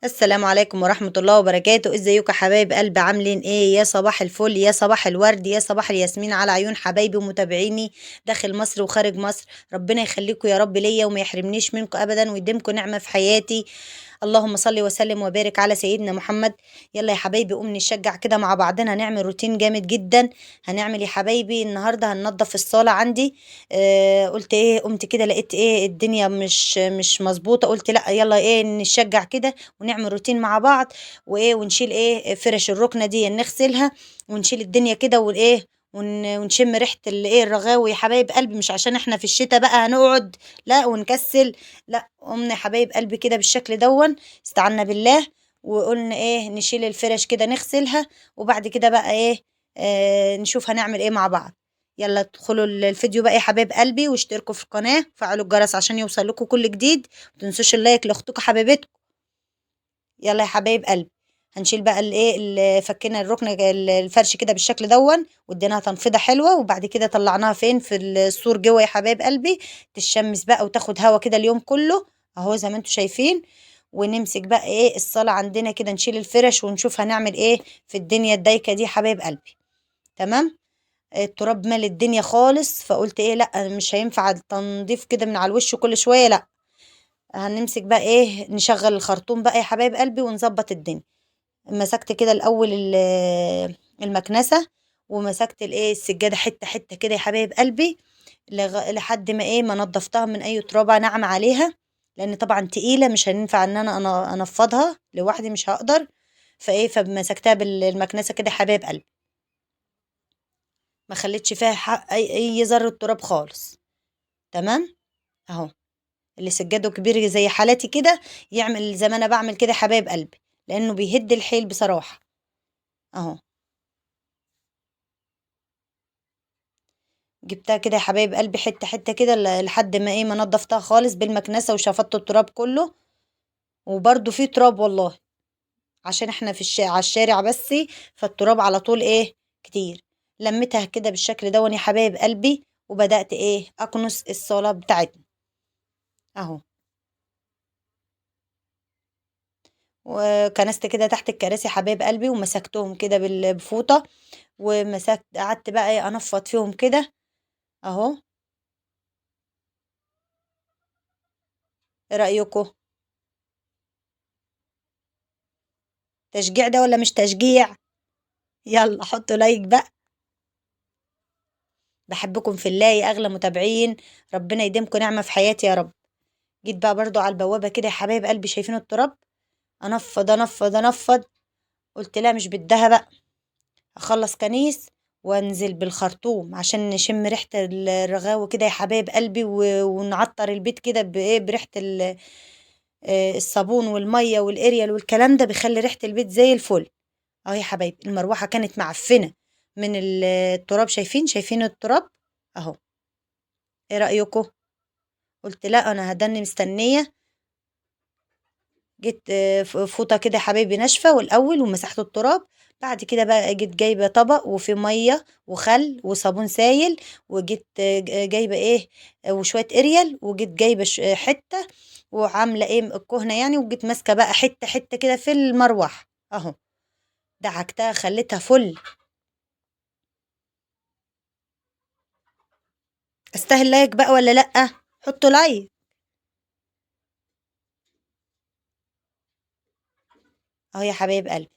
السلام عليكم ورحمة الله وبركاته. ازيكم يا حبايب قلب؟ عاملين ايه؟ يا صباح الفل، يا صباح الورد، يا صباح الياسمين على عيون حبايبي ومتابعيني داخل مصر وخارج مصر. ربنا يخليكم يا رب ليا وما يحرمنيش منكم ابدا ويديمكم نعمة في حياتي. اللهم صل وسلم وبارك على سيدنا محمد. يلا يا حبايبي قوم نشجع كده مع بعضنا، هنعمل روتين جامد جدا. هنعمل يا حبايبي النهارده هننضف الصالة عندي. قلت ايه، قمت كده لقيت ايه الدنيا مش مظبوطة، قلت لا يلا ايه نشجع كده ونعمل روتين مع بعض. وايه ونشيل ايه فرش الركنه دي نغسلها، ونشيل الدنيا كده وايه ونشم ريحه الايه الرغاوي يا حبايب قلبي، مش عشان احنا في الشتاء بقى هنقعد لا ونكسل. لا قمنا يا حبايب قلبي كده بالشكل دون، استعنا بالله وقلنا ايه نشيل الفرش كده نغسلها، وبعد كده بقى ايه نشوف هنعمل ايه مع بعض. يلا ادخلوا الفيديو بقى يا حبايب قلبي واشتركوا في القناه وفعلوا الجرس عشان يوصل لكم كل جديد. متنسوش اللايك لاختكم حبيبتكم. يلا يا حبايب قلبي هنشيل بقى الايه فكينا الركنه الفرش كده بالشكل دون واديناها تنفيضه حلوه، وبعد كده طلعناها فين في السور جوه يا حبايب قلبي، تشمس بقى وتاخد هوا كده اليوم كله اهو زي ما انتم شايفين. ونمسك بقى ايه الصاله عندنا كده، نشيل الفرش ونشوف هنعمل ايه في الدنيا الدايكه دي يا حبايب قلبي. تمام. التراب مال الدنيا خالص، فقلت ايه لا مش هينفع التنظيف كده من على الوش كل شويه، لا هنمسك بقى ايه نشغل الخرطوم بقى يا حبايب قلبي ونظبط الدنيا. مسكت كده الاول المكنسه، ومسكت الايه السجاده حته حته كده يا حبايب قلبي، لحد ما ايه ما نضفتها من اي ترابه ناعمه عليها، لان طبعا تقيله مش هينفع ان انا انفضها لوحدي مش هقدر. فايه فمسكتها بالمكنسه كده يا حبايب قلبي، ما خليتش فيها اي ذره تراب خالص. تمام اهو. اللي سجاده كبير زي حالتي كده يعمل زي ما انا بعمل كده يا حبايب قلبي، لانه بيهد الحيل بصراحه. اهو جبتها كده يا حبايب قلبي حته حته كده لحد ما ايه ما نضفتها خالص بالمكنسه وشفطت التراب كله. وبرده في تراب والله، عشان احنا في على الشارع بس، فالتراب على طول ايه كتير. لميتها كده بالشكل ده يا حبايب قلبي، وبدات ايه اكنس الصاله بتاعتنا اهو. وكنست كده تحت الكراسي يا حبايب قلبي ومسكتهم كده بفوطه، ومسكت قعدت بقى ايه انفض فيهم كده اهو. ايه رايكم؟ تشجيع ده ولا مش تشجيع؟ يلا حطوا لايك بقى. بحبكم في الله يا اغلى متابعين، ربنا يديمكم نعمه في حياتي يا رب. جيت بقى برضو على البوابه كده يا حبايب قلبي، شايفين التراب؟ انفض انفض انفض. قلت لا مش بدها بقى، اخلص كنيس وانزل بالخرطوم عشان نشم ريحه الرغاوي كده يا حبايب قلبي، ونعطر البيت كده بايه بريحه الصابون والميه والاريال والكلام ده بيخلي ريحه البيت زي الفل. اهو يا حبايبي المروحه كانت معفنه من التراب، شايفين التراب اهو. ايه رايكم؟ قلت لا انا هدني مستنيه. جيت فوطه كده يا حبايبي ناشفه والاول ومسحت التراب. بعد كده بقى جيت جايبه طبق وفيه ميه وخل وصابون سايل، وجيت جايبه ايه وشويه اريال، وجيت جايبه حته وعامله ايه الكهنه يعني، وجيت ماسكه بقى حته حته كده في المروحه اهو. دعكتها خليتها فل. استاهل لايك بقى ولا لا؟ حطوا لايك. اهو يا حبايب قلبي.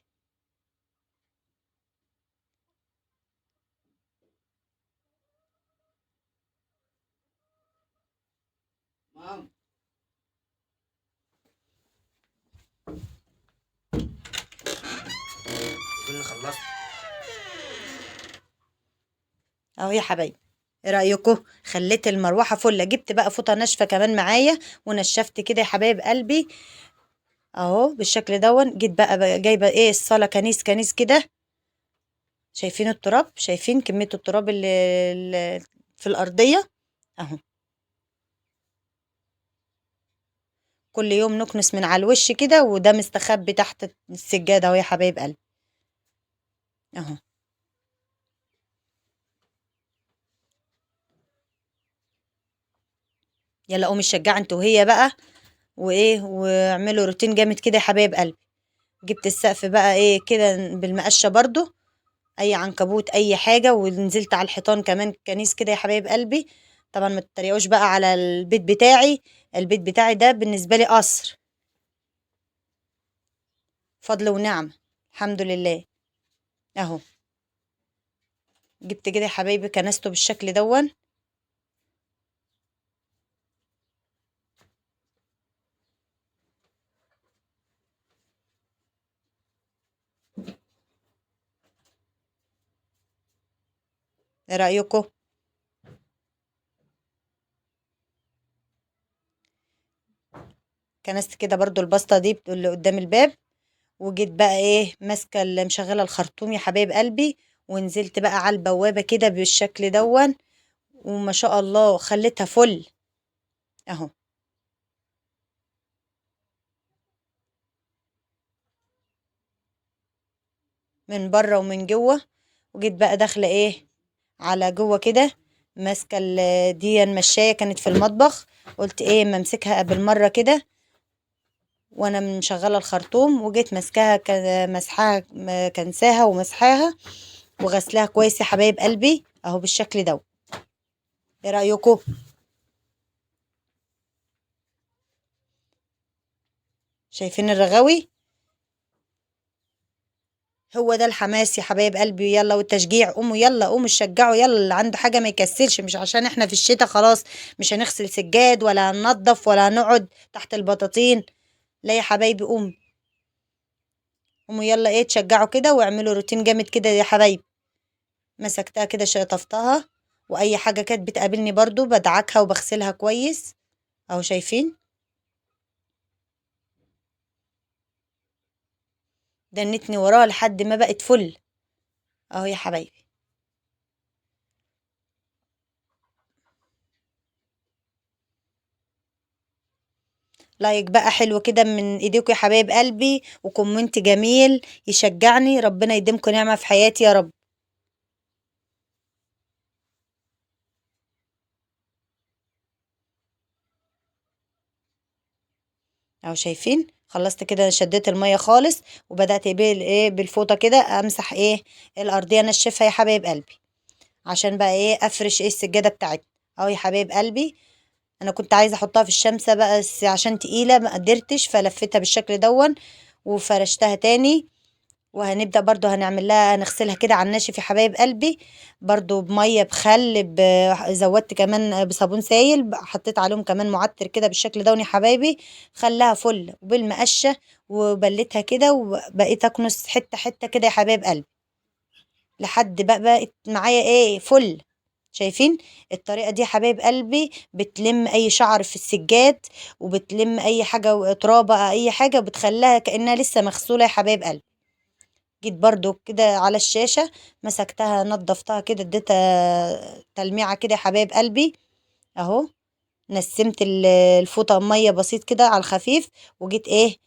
اظن خلصت. اهو يا حبايبي. ايه رايكم؟ خليت المروحه فله، جبت بقى فوطه ناشفه كمان معايا ونشفت كده يا حبايب قلبي اهو بالشكل دون. جيت بقى جايبه ايه الصاله كنيس كنيس كده. شايفين التراب؟ شايفين كميه التراب اللي في الارضيه اهو. كل يوم نكنس من على الوش كده، وده مستخبي تحت السجاده اهو يا حبايب قلبي اهو. يلا قومي الشجاعه انت وهي بقى، وايه واعملوا روتين جامد كده يا حبايب قلبي. جبت السقف بقى ايه كده بالمقشه برضو، اي عنكبوت اي حاجه، ونزلت على الحيطان كمان كنيس كده يا حبايب قلبي. طبعا ما تتريقوش بقى على البيت بتاعي، البيت بتاعي ده بالنسبه لي قصر، فضل ونعمه، الحمد لله. اهو جبت كده يا حبايبي كنسته بالشكل دون. ايه رايكم؟ كنست كده برضو البسطه دي اللي قدام الباب، وجيت بقى ايه ماسكه اللي مشغله الخرطوم يا حبايب قلبي، ونزلت بقى على البوابه كده بالشكل دون، وما شاء الله خليتها فل. اهو من بره ومن جوه. وجيت بقى داخله ايه على جوه كده، ماسكه دي المشايه كانت في المطبخ، قلت ايه ما امسكها بالمره كده وانا مشغله الخرطوم، وجيت ماسكاها مسحاها، كنساها ومسحاها وغسلها كويس يا حبايب قلبي اهو بالشكل ده. ايه رايكم؟ شايفين الرغاوي؟ هو ده الحماس يا حبايب قلبي، يلا والتشجيع، قوموا يلا قوموا شجعوا يلا، اللي عنده حاجه ما يكسلش، مش عشان احنا في الشتاء خلاص مش هنغسل سجاد ولا هننضف ولا هنقعد تحت البطاطين. لا يا حبايبي قوموا، قوموا يلا ايه تشجعوا كده واعملوا روتين جامد كده يا حبايبي. مسكتها كده شطفتها، واي حاجه كانت بتقابلني برضو بدعكها وبغسلها كويس اهو شايفين. دنتني وراها لحد ما بقت فل اهو يا حبايبي. لايك بقى حلو كده من ايديكم يا حبايب قلبي، وكومنت جميل يشجعني، ربنا يديمكم نعمة في حياتي يا رب. اهو شايفين خلصت كده، شديت المية خالص وبدأت ايه بالفوطة كده امسح ايه الارضية انشفها يا حبايب قلبي، عشان بقى ايه افرش ايه السجادة بتاعتنا اهو يا حبايب قلبي. انا كنت عايزة احطها في الشمس بقى بس عشان تقيلة ما قدرتش، فلفتها بالشكل دون وفرشتها تاني. وهنبدأ برضو هنعمل لها نغسلها كده على الناشف يا حبايب قلبي، برضو بمية بخل زودت كمان بصابون سايل، حطيت عليهم كمان معطر كده بالشكل ده يا حبايبي، خلاها فل وبالمقشة، وبلتها كده وبقيت اكنس حتة حتة كده يا حبايب قلبي لحد بقى بقت معايا ايه فل. شايفين الطريقة دي يا حبايب قلبي بتلم اي شعر في السجاد، وبتلم اي حاجة ترابة اي حاجة، وبتخليها كأنها لسه مغسولة يا حبايب قلبي. جيت برضو كده على الشاشة مسكتها نضفتها كده اديتها تلميعة كده يا حبايب قلبي اهو. نسمت الفوطة مية بسيط كده على الخفيف، وجيت ايه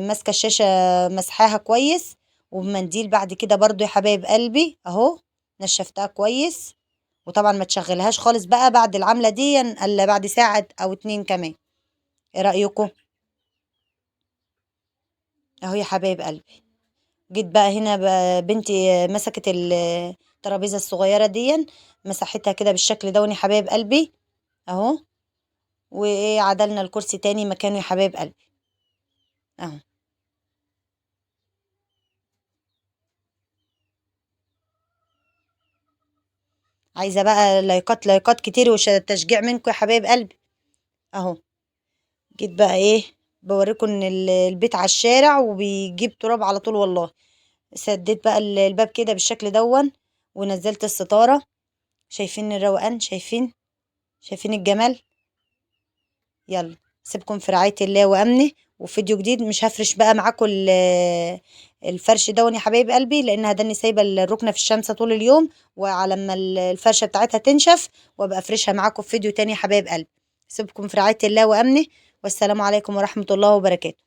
ماسكة الشاشة مسحاها كويس، وبمنديل بعد كده برضو يا حبايب قلبي اهو نشفتها كويس. وطبعا ما تشغلهاش خالص بقى بعد العملة دي الا بعد ساعة او اتنين كمان. ايه رأيكم؟ اهو يا حبايب قلبي. جيت بقى هنا بقى بنتي مسكت الترابيزه الصغيره دي، مسحتها كده بالشكل ده يا حبايب قلبي اهو. وايه عدلنا الكرسي تاني مكانه يا حبايب قلبي اهو. عايزه بقى لايكات لايكات كتير وتشجيع منكم يا حبايب قلبي اهو. جيت بقى ايه بوريكم ان البيت على الشارع وبيجيب تراب على طول والله. سديت بقى الباب كده بالشكل دون، ونزلت الستاره. شايفين الروقان؟ شايفين الجمال؟ يلا سيبكم في رعاية الله وأمنه، وفيديو جديد مش هفرش بقى معاكم الفرش دون يا حبايب قلبي، لأن هداني سايبة الركنة في الشمس طول اليوم، وعلى ما الفرشة بتاعتها تنشف وابقى افرشها معاكم في فيديو تاني يا حبايب قلبي. سيبكم في رعاية الله وأمنه، والسلام عليكم ورحمة الله وبركاته.